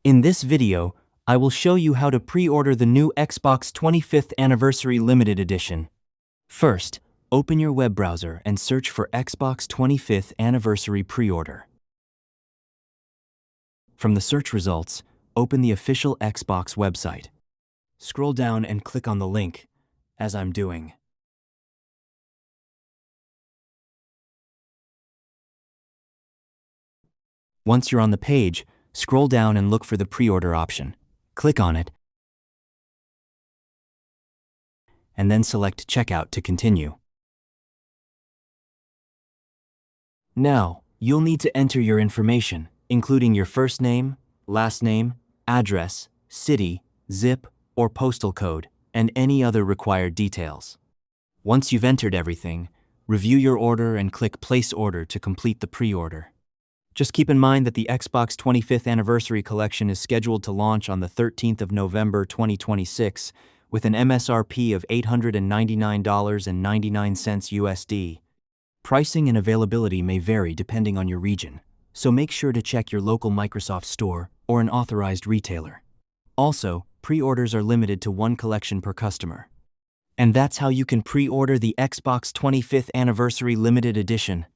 In this video, I will show you how to pre-order the new Xbox 25th Anniversary Limited Edition. First, open your web browser and search for Xbox 25th Anniversary Pre-Order. From the search results, open the official Xbox website. Scroll down and click on the link, as I'm doing. Once you're on the page, scroll down and look for the pre-order option. Click on it, and then select Checkout to continue. Now, you'll need to enter your information, including your first name, last name, address, city, zip, or postal code, and any other required details. Once you've entered everything, review your order and click Place Order to complete the pre-order. Just keep in mind that the Xbox 25th Anniversary Collection is scheduled to launch on the 13th of November 2026 with an MSRP of $899.99 USD. Pricing and availability may vary depending on your region, so make sure to check your local Microsoft store or an authorized retailer. Also, pre-orders are limited to one collection per customer. And that's how you can pre-order the Xbox 25th Anniversary Limited Edition.